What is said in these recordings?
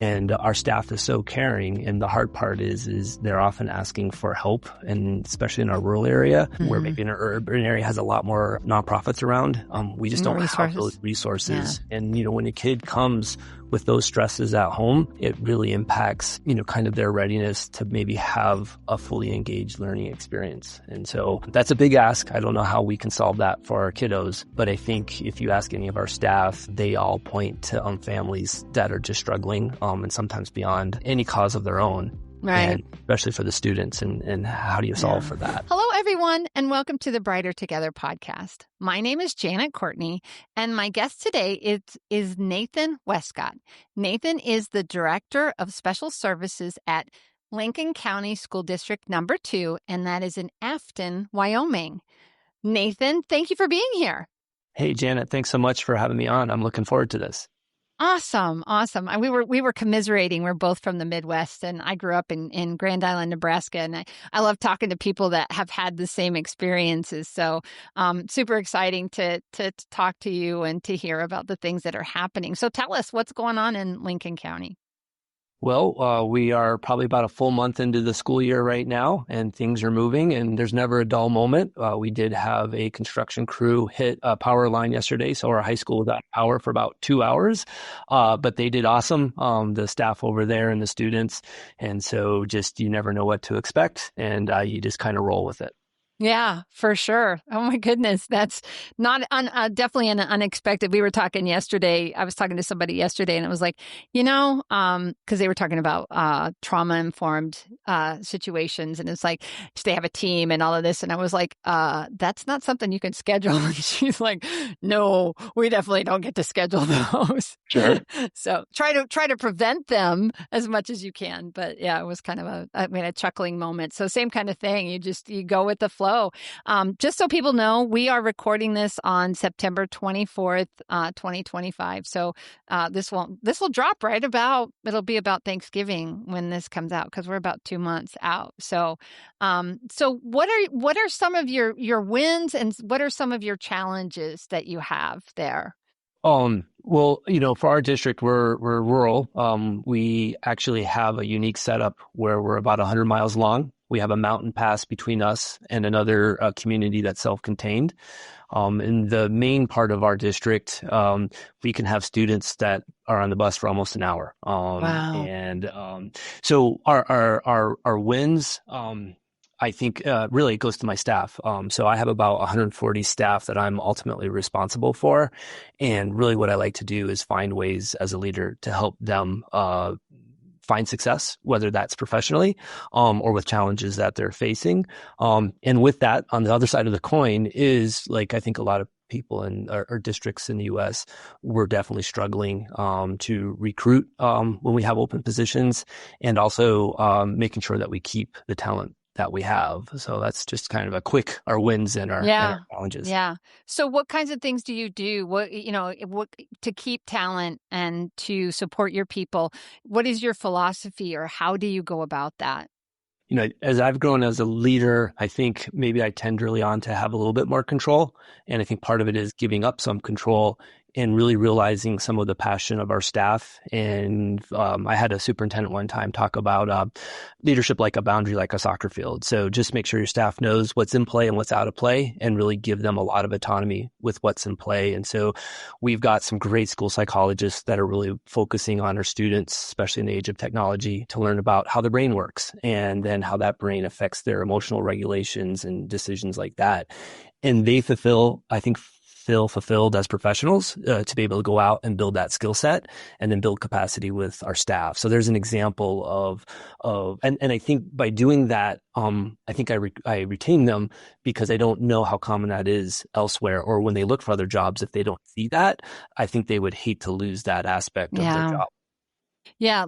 And our staff is so caring. And the hard part is they're often asking for help. And especially in our rural area, where maybe an urban area has a lot more nonprofits around, we just don't have those resources. Yeah. And, when a kid comes with those stresses at home, it really impacts, kind of their readiness to maybe have a fully engaged learning experience. And so that's a big ask. I don't know how we can solve that for our kiddos, but I think if you ask any of our staff, they all point to families that are just struggling, and sometimes beyond any cause of their own. Right. And especially for the students. And how do you solve for that? Hello, everyone, and welcome to the Brighter Together podcast. My name is Janet Courtney, and my guest today is Nathan Wescott. Nathan is the Director of Special Services at Lincoln County School District Number 2, and that is in Afton, Wyoming. Nathan, thank you for being here. Hey, Janet, thanks so much for having me on. I'm looking forward to this. Awesome. We were commiserating. We're both from the Midwest, and I grew up in Grand Island, Nebraska, and I love talking to people that have had the same experiences. So super exciting to talk to you and to hear about the things that are happening. So tell us what's going on in Lincoln County. Well, we are probably about a full month into the school year right now, and things are moving, and there's never a dull moment. We did have a construction crew hit a power line yesterday, so our high school was out of power for about 2 hours, but they did awesome, the staff over there and the students, and so just you never know what to expect, and you just kind of roll with it. Yeah, for sure. Oh my goodness. That's not definitely an unexpected. We were talking yesterday. I was talking to somebody yesterday and it was like, because they were talking about trauma-informed situations. And it's like, they have a team and all of this. And I was like, that's not something you can schedule. And she's like, no, we definitely don't get to schedule those. Sure. So try to prevent them as much as you can. But yeah, it was kind of a chuckling moment. So same kind of thing. You go with the flow. Just so people know, we are recording this on September 24th, 2025. So this will drop it'll be about Thanksgiving when this comes out, because we're about 2 months out. So what are some of your wins and what are some of your challenges that you have there? Well, for our district, we're rural. We actually have a unique setup where we're about 100 miles long. We have a mountain pass between us and another community that's self-contained. In the main part of our district, we can have students that are on the bus for almost an hour. Wow. And so our wins, I think really it goes to my staff. So I have about 140 staff that I'm ultimately responsible for. And really what I like to do is find ways as a leader to help them find success, whether that's professionally or with challenges that they're facing. And with that, on the other side of the coin is, like, I think a lot of people in our districts in the U.S., we're definitely struggling to recruit when we have open positions, and also making sure that we keep the talent that we have. So that's just kind of our wins and our challenges. Yeah. So what kinds of things do you do? What to keep talent and to support your people? What is your philosophy, or how do you go about that? As I've grown as a leader, I think maybe I tend early on to have a little bit more control. And I think part of it is giving up some control and really realizing some of the passion of our staff. And I had a superintendent one time talk about leadership like a boundary, like a soccer field. So just make sure your staff knows what's in play and what's out of play, and really give them a lot of autonomy with what's in play. And so we've got some great school psychologists that are really focusing on our students, especially in the age of technology, to learn about how the brain works and then how that brain affects their emotional regulations and decisions like that. And they feel fulfilled as professionals to be able to go out and build that skill set and then build capacity with our staff. So there's an example and I think by doing that, I think I retain them, because I don't know how common that is elsewhere, or when they look for other jobs, if they don't see that, I think they would hate to lose that aspect of their job. Yeah.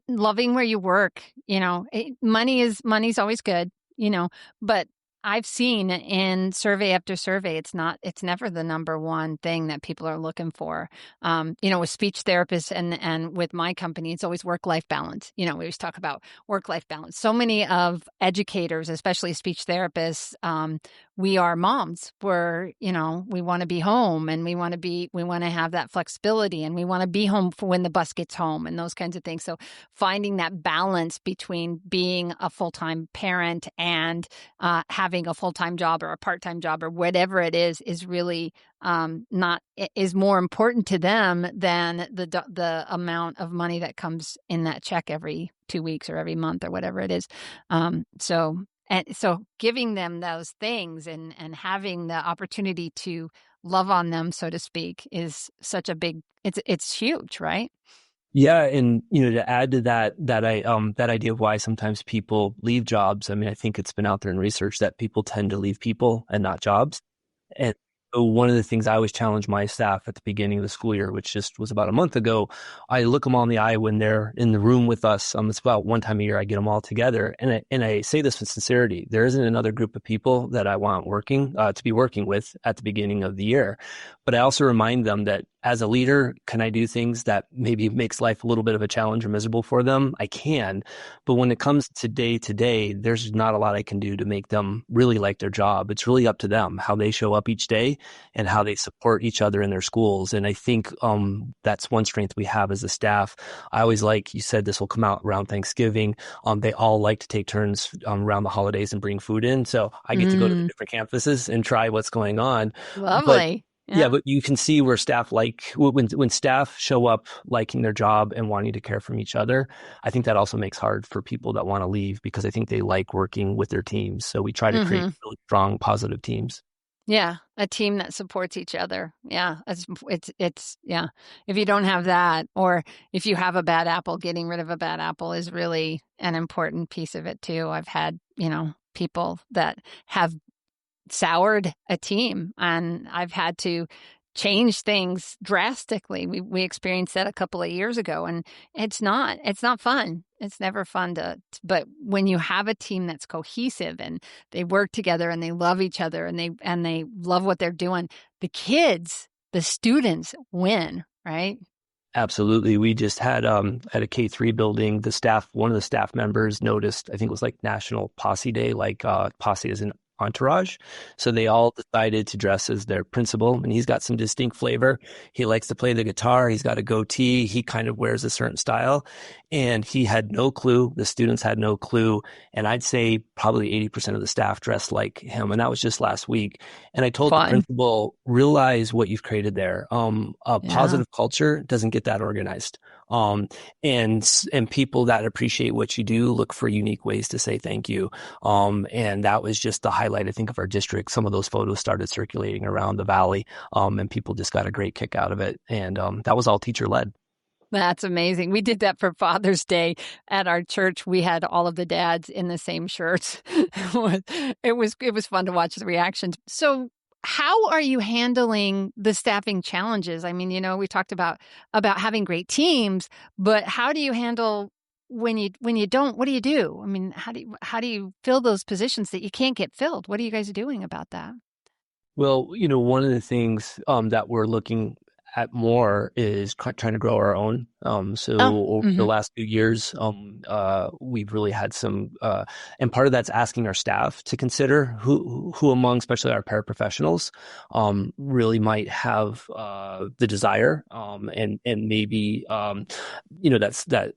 Loving where you work, money's always good, but I've seen in survey after survey, it's never the number one thing that people are looking for. With speech therapists and with my company, it's always work-life balance. We always talk about work-life balance. So many of educators, especially speech therapists, we are moms. We want to be home, and we want to have that flexibility, and we want to be home for when the bus gets home and those kinds of things. So finding that balance between being a full-time parent and having a full-time job or a part-time job or whatever it is really not is more important to them than the amount of money that comes in that check every 2 weeks or every month or whatever it is. So giving them those things and having the opportunity to love on them, so to speak, is such a big, it's huge, right? Yeah, and to add to that idea of why sometimes people leave jobs. I mean, I think it's been out there in research that people tend to leave people and not jobs. And so one of the things I always challenge my staff at the beginning of the school year, which just was about a month ago, I look them all in the eye when they're in the room with us. It's about one time a year I get them all together, and I say this with sincerity. There isn't another group of people that I want to be working with at the beginning of the year, but I also remind them that as a leader, can I do things that maybe makes life a little bit of a challenge or miserable for them? I can, but when it comes to day, there's not a lot I can do to make them really like their job. It's really up to them, how they show up each day and how they support each other in their schools. And I think that's one strength we have as a staff. I always like, you said this will come out around Thanksgiving. They all like to take turns around the holidays and bring food in. So I get to go to the different campuses and try what's going on. But Lovely. yeah, but you can see where staff when staff show up liking their job and wanting to care from each other. I think that also makes hard for people that want to leave because I think they like working with their teams. So we try to create really strong, positive teams. Yeah, a team that supports each other. Yeah, it's yeah. If you don't have that, or if you have a bad apple, getting rid of a bad apple is really an important piece of it too. I've had, people that have soured a team, and I've had to change things drastically. We experienced that a couple of years ago, and it's not fun. It's never fun but when you have a team that's cohesive and they work together and they love each other and they love what they're doing, the students win, right? Absolutely. We just had at a K3 building, one of the staff members noticed, I think it was like National Posse Day, like posse is an entourage. So they all decided to dress as their principal, and he's got some distinct flavor. He likes to play the guitar. He's got a goatee. He kind of wears a certain style, and he had no clue. The students had no clue. And I'd say probably 80% of the staff dressed like him. And that was just last week. And I told the Fun. principal, realize what you've created there. A positive culture doesn't get that organized. And people that appreciate what you do look for unique ways to say thank you. And that was just the highlight, I think, of our district. Some of those photos started circulating around the valley, and people just got a great kick out of it. And that was all teacher led. That's amazing. We did that for Father's Day at our church. We had all of the dads in the same shirts. It was fun to watch the reactions. So how are you handling the staffing challenges? I mean, we talked about having great teams, but how do you handle when you don't? What do you do? I mean, how do you fill those positions that you can't get filled? What are you guys doing about that? Well, one of the things that we're looking at more is trying to grow our own. So Oh, over the last few years, we've really had some, and part of that's asking our staff to consider who among, especially our paraprofessionals, really might have the desire, and maybe, that's that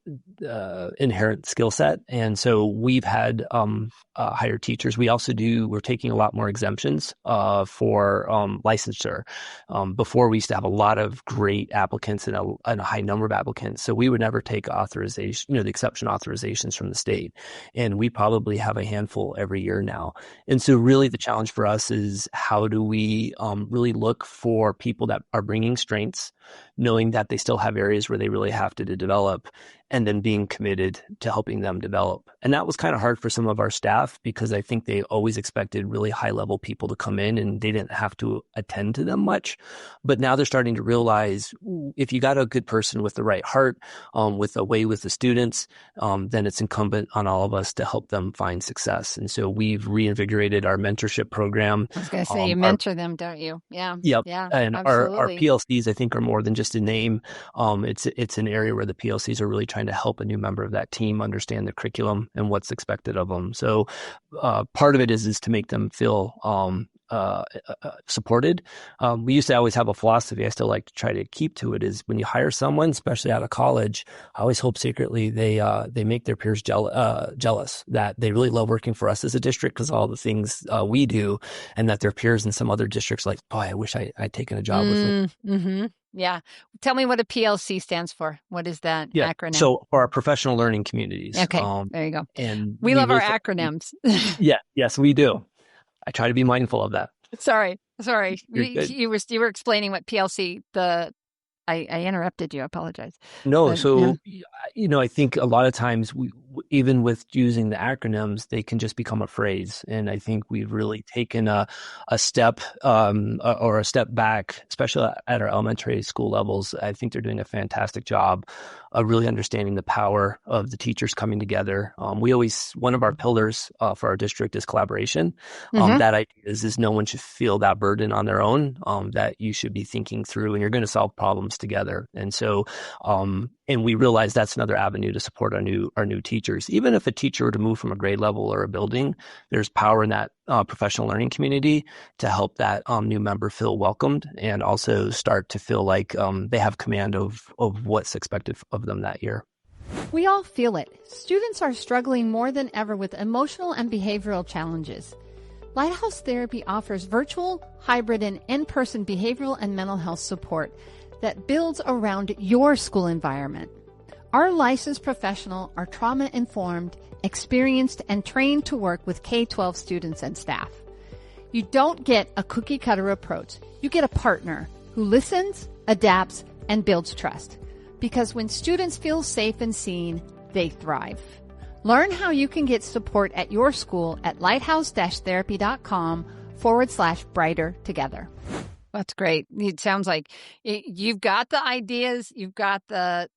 inherent skill set. And so we've had hired teachers. We're taking a lot more exemptions for licensure. Before we used to have a lot of great applicants and a high number of applicants. So we would never take authorization, the exception authorizations from the state. And we probably have a handful every year now. And so really the challenge for us is how do we really look for people that are bringing strengths, knowing that they still have areas where they really have to develop, and then being committed to helping them develop. And that was kind of hard for some of our staff because I think they always expected really high level people to come in and they didn't have to attend to them much. But now they're starting to realize if you got a good person with the right heart, with a way with the students, then it's incumbent on all of us to help them find success. And so we've reinvigorated our mentorship program. I was going to say, you Our mentor them, don't you? Yeah. Yep. Yeah, And our absolutely. PLCs, I think, are more than just a name. It's an area where the PLCs are really trying to help a new member of that team understand the curriculum and what's expected of them. So part of it is to make them feel supported. We used to always have a philosophy I still like to try to keep to it is when you hire someone, especially out of college, I always hope secretly they make their peers jealous that they really love working for us as a district because all the things we do, and that their peers in some other districts like, boy, I wish I'd taken a job with Link. Mm-hmm. Yeah. Tell me what a PLC stands for. What is that Yeah. acronym? So for our professional learning communities, Okay, there you go. and We we love our really, acronyms. yeah, yes, we do. I try to be mindful of that. Sorry. You're good. You were explaining what PLC, I interrupted you. I apologize. No, Yeah. so I think a lot of times even with using the acronyms, they can just become a phrase. And I think we've really taken a step or a step back, especially at our elementary school levels. I think they're doing a fantastic job of really understanding the power of the teachers coming together. One of our pillars for our district is collaboration. Mm-hmm. That idea is no one should feel that burden on their own, that you should be thinking through and you're going to solve problems together. And so, and we realize that's another avenue to support our new teachers. Even if a teacher were to move from a grade level or a building, there's power in that professional learning community to help that new member feel welcomed and also start to feel like they have command of what's expected of them that year. We all feel it. Students are struggling more than ever with emotional and behavioral challenges. Lighthouse Therapy offers virtual, hybrid, and in-person behavioral and mental health support that builds around your school environment. Our licensed professionals are trauma-informed, experienced, and trained to work with K-12 students and staff. You don't get a cookie-cutter approach. You get a partner who listens, adapts, and builds trust. Because when students feel safe and seen, they thrive. Learn how you can get support at your school at lighthouse-therapy.com/brighter together. That's great. It sounds like you've got the ideas, you've got the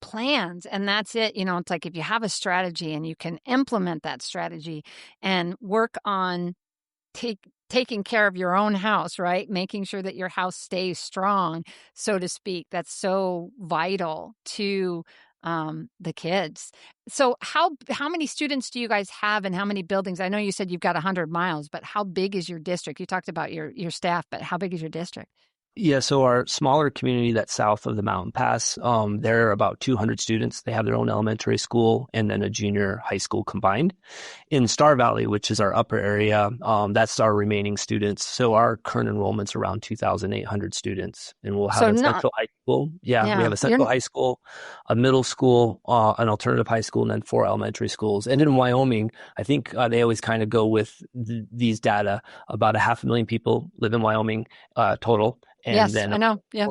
plans, and that's it. It's like if you have a strategy and you can implement that strategy and work on taking care of your own house, right? Making sure that your house stays strong, so to speak. That's so vital to the kids. So how many students do you guys have and how many buildings? I know you said you've got 100 miles, but how big is your district? You talked about your staff, but how big is your district? Yeah, so our smaller community that's south of the mountain pass, there are about 200 students. They have their own elementary school and then a junior high school combined. In Star Valley, which is our upper area, that's our remaining students. So our current enrollment's around 2,800 students. And we'll have a central high school. Yeah, we have a central high school, a middle school, an alternative high school, and then 4 elementary schools. And in Wyoming, I think they always kind of go with these data. About 500,000 people live in Wyoming total. And yes, then I know. Yeah.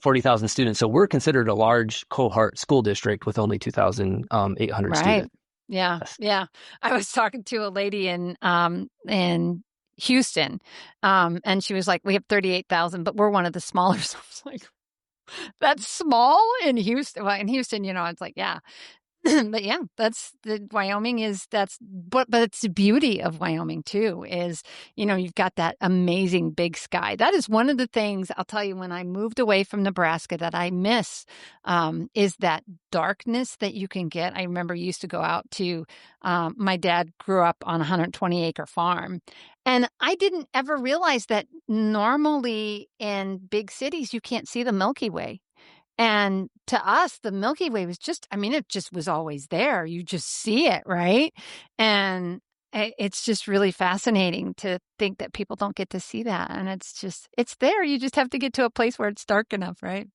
40,000 students. So we're considered a large cohort school district with only 2,800 students. Yeah. Yes. Yeah. I was talking to a lady in Houston, and she was like, we have 38,000, but we're one of the smaller. So I was like, that's small in Houston. Well, in Houston, it's like, yeah. But yeah, but it's the beauty of Wyoming too, is, you've got that amazing big sky. That is one of the things I'll tell you when I moved away from Nebraska that I miss, is that darkness that you can get. I remember you used to go out to, my dad grew up on a 120-acre farm, and I didn't ever realize that normally in big cities, you can't see the Milky Way. And to us, the Milky Way was it just was always there. You just see it, right? And it's just really fascinating to think that people don't get to see that. And it's there. You just have to get to a place where it's dark enough, right?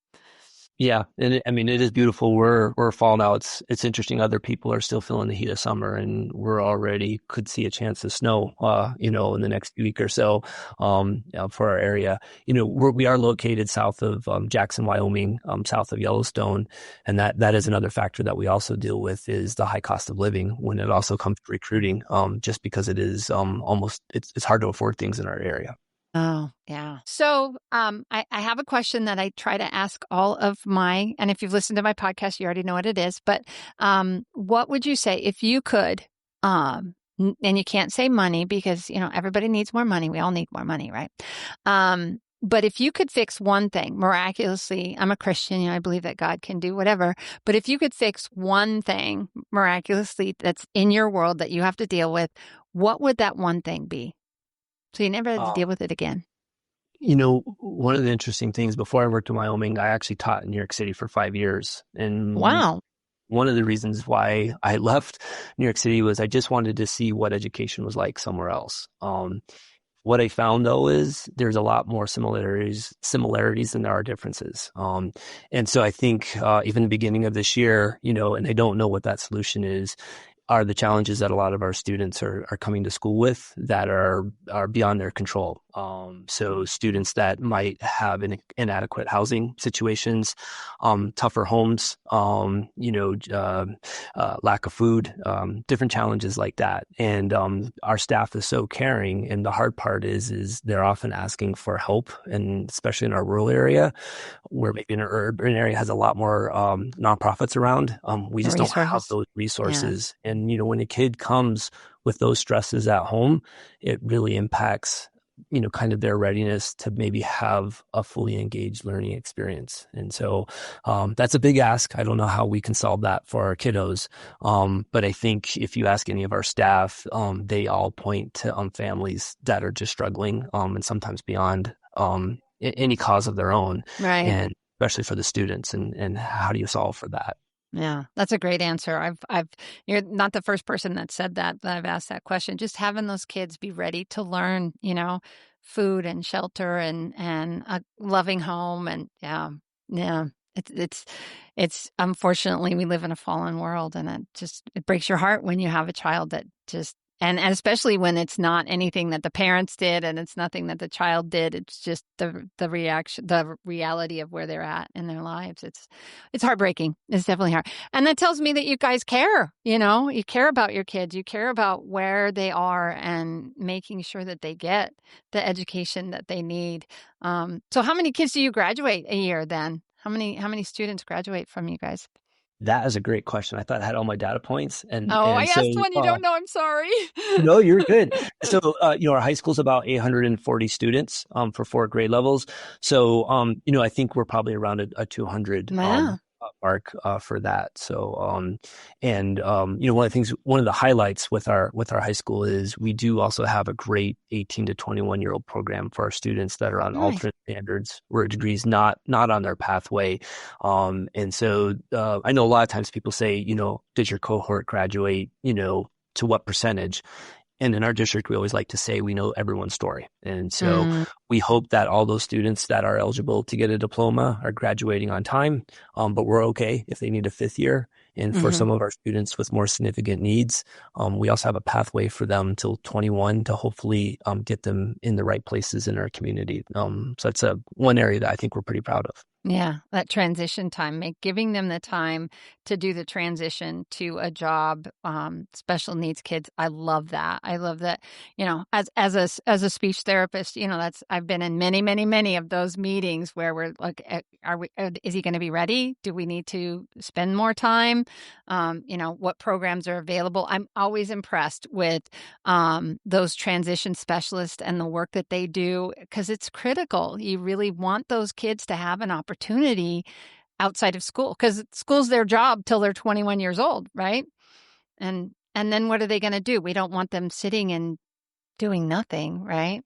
Yeah, and I mean it is beautiful. We're fall now. It's interesting. Other people are still feeling the heat of summer, and we're already could see a chance of snow. In the next week or so, for our area. We are located south of Jackson, Wyoming, south of Yellowstone, and that is another factor that we also deal with is the high cost of living when it also comes to recruiting. Just because it is almost it's hard to afford things in our area. Oh, yeah. So I have a question that I try to ask all of and if you've listened to my podcast, you already know what it is, but what would you say if you could, and you can't say money because, everybody needs more money. We all need more money, right? But if you could fix one thing miraculously, I'm a Christian, I believe that God can do whatever, but if you could fix one thing miraculously that's in your world that you have to deal with, what would that one thing be? So you never had to deal with it again. One of the interesting things before I worked in Wyoming, I actually taught in New York City for 5 years. And Wow. one of the reasons why I left New York City was I just wanted to see what education was like somewhere else. What I found though is there's a lot more similarities than there are differences. And so I think even the beginning of this year, and I don't know what that solution is, are the challenges that a lot of our students are coming to school with that are beyond their control. So students that might have inadequate housing situations, tougher homes, lack of food, different challenges like that. And our staff is so caring. And the hard part is they're often asking for help, and especially in our rural area, where maybe an urban area has a lot more nonprofits around. We just don't have those resources. Yeah. And, when a kid comes with those stresses at home, it really impacts, kind of their readiness to maybe have a fully engaged learning experience. And so that's a big ask. I don't know how we can solve that for our kiddos. But I think if you ask any of our staff, they all point to families that are just struggling and sometimes beyond any cause of their own. Right. And especially for the students, and how do you solve for that? Yeah, that's a great answer. You're not the first person that said that I've asked that question. Just having those kids be ready to learn, food and shelter and a loving home. And yeah, it's unfortunately we live in a fallen world, and it breaks your heart when you have a child that just, and especially when it's not anything that the parents did and it's nothing that the child did. It's just the reaction, the reality of where they're at in their lives. It's heartbreaking. It's definitely hard. And that tells me that you guys care, you care about your kids. You care about where they are and making sure that they get the education that they need. So how many kids do you graduate a year then? How many students graduate from you guys? That is a great question. I thought I had all my data points, I asked one you don't know. I'm sorry. No, you're good. So, our high school's about 840 students for 4 grade levels. So, I think we're probably around a 200 mark for that. So, one of the highlights with our high school is we do also have a great 18 to 21-year-old program for our students that are on alternate standards, where degrees not on their pathway. And so I know a lot of times people say, did your cohort graduate, to what percentage? And in our district, we always like to say we know everyone's story. And so we hope that all those students that are eligible to get a diploma are graduating on time. But we're okay if they need a 5th year. And for some of our students with more significant needs, we also have a pathway for them till 21 to hopefully get them in the right places in our community. So that's one area that I think we're pretty proud of. Yeah, that transition time, giving them the time to do the transition to a job, special needs kids. I love that. I love that. As a speech therapist, I've been in many, many, many of those meetings where we're like, is he going to be ready? Do we need to spend more time? What programs are available? I'm always impressed with those transition specialists and the work that they do, because it's critical. You really want those kids to have an opportunity outside of school, because school's their job till they're 21 years old, right? And then what are they going to do? We don't want them sitting and doing nothing, right?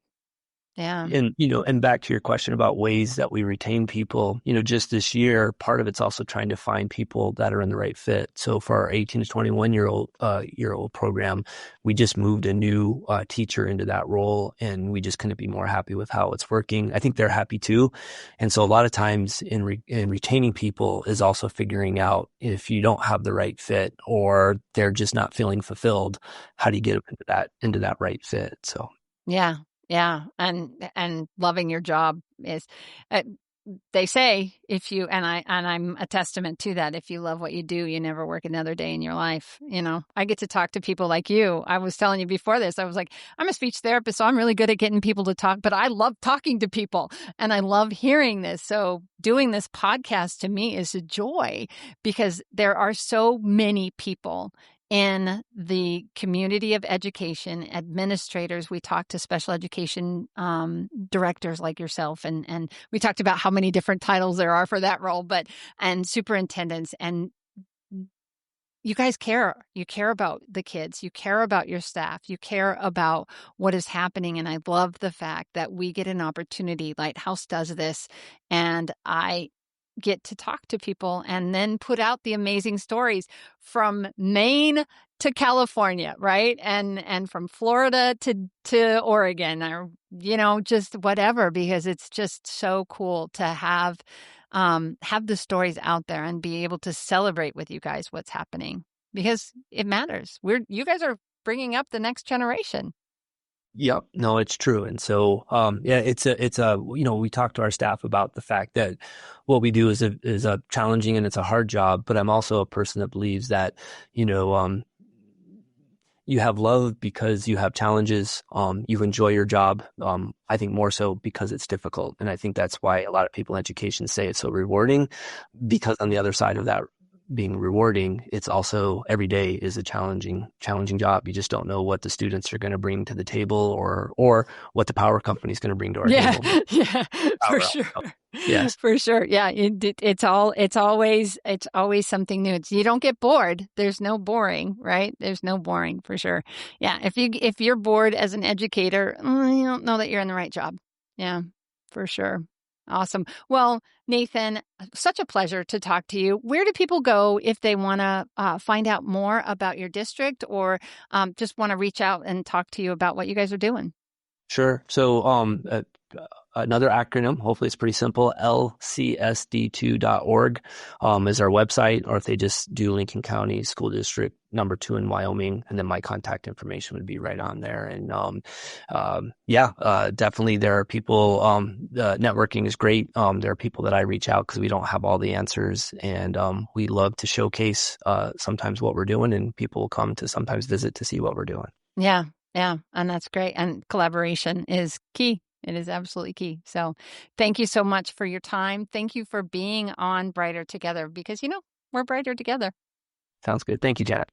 Yeah. And, and back to your question about ways that we retain people, just this year, part of it's also trying to find people that are in the right fit. So for our 18 to 21-year-old program, we just moved a new teacher into that role, and we just couldn't be more happy with how it's working. I think they're happy too. And so a lot of times in retaining people is also figuring out if you don't have the right fit or they're just not feeling fulfilled, how do you get them into that right fit? So. Yeah. Yeah. And loving your job is, uh, they say if you, and I'm a testament to that. If you love what you do, you never work another day in your life. I get to talk to people like you. I was telling you before this, I was like, I'm a speech therapist, so I'm really good at getting people to talk, but I love talking to people and I love hearing this. So doing this podcast to me is a joy because there are so many people in the community of education, administrators. We talked to special education directors like yourself, and we talked about how many different titles there are for that role, and superintendents. And you guys care. You care about the kids. You care about your staff. You care about what is happening. And I love the fact that we get an opportunity. Lighthouse does this, and I get to talk to people and then put out the amazing stories from Maine to California, right? And from Florida to Oregon, or just whatever, because it's just so cool to have the stories out there and be able to celebrate with you guys what's happening, because it matters. You guys are bringing up the next generation. Yep. No, it's true. And so, we talk to our staff about the fact that what we do is a challenging and it's a hard job, but I'm also a person that believes that, you have love because you have challenges. You enjoy your job. I think more so because it's difficult. And I think that's why a lot of people in education say it's so rewarding, because on the other side of that being rewarding, it's also every day is a challenging job. You just don't know what the students are going to bring to the table or what the power company is going to bring to our table. Yeah, for sure. Yes. For sure. Yeah. It's always something new. You don't get bored. There's no boring, right? There's no boring, for sure. Yeah. If you're bored as an educator, you don't know that you're in the right job. Yeah, for sure. Awesome. Well, Nathan, such a pleasure to talk to you. Where do people go if they want to find out more about your district, or just want to reach out and talk to you about what you guys are doing? Sure. So, another acronym, hopefully it's pretty simple, lcsd2.org is our website, or if they just do Lincoln County School District number 2 in Wyoming, and then my contact information would be right on there. And definitely there are people, networking is great. There are people that I reach out because we don't have all the answers, and we love to showcase sometimes what we're doing, and people will come to sometimes visit to see what we're doing. Yeah. Yeah. And that's great. And collaboration is key. It is absolutely key. So thank you so much for your time. Thank you for being on Brighter Together, because, we're brighter together. Sounds good. Thank you, Janet.